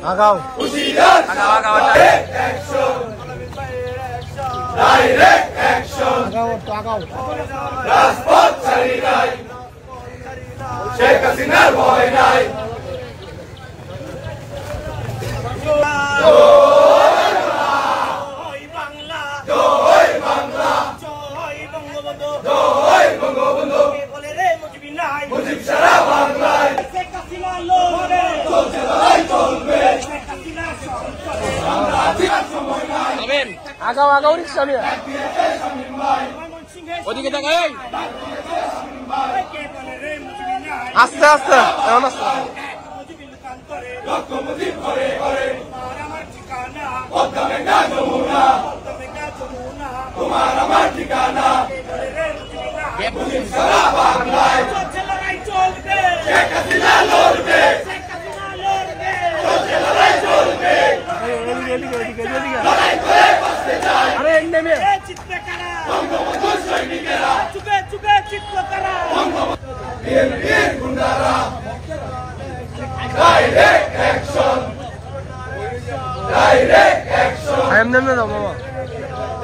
আগাও আগাও আগাও direct action আগাও তো আগাও রাজপথ ছাড়ি নাই শেখ হাসিনার ভয় নাই মুজিব সারা বাংলায় চলছে লড়াই চলবে আগাও আগাও রিক্সা নিয়ে ওদিকে তাকাই আস্তে আস্তে এমন আস্তে মুজিব করে করে পদ্মা যমুনা তোমার আমার ঠিকানা মুজিব সারা বাংলায় শেখ হাসিনা লড়বে চলছে লড়াই চলবে লড়াই করে বাঁচতে চাই আরে নেমে বঙ্গবন্ধু সৈনিকেরা বীর গুন্ডারা ডাইরেক্ট অ্যাকশন আই এম নেমে দাও মামা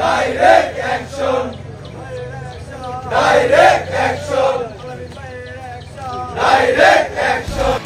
ডাইরেক্ট অ্যাকশন ডাইরেক্ট অ্যাকশন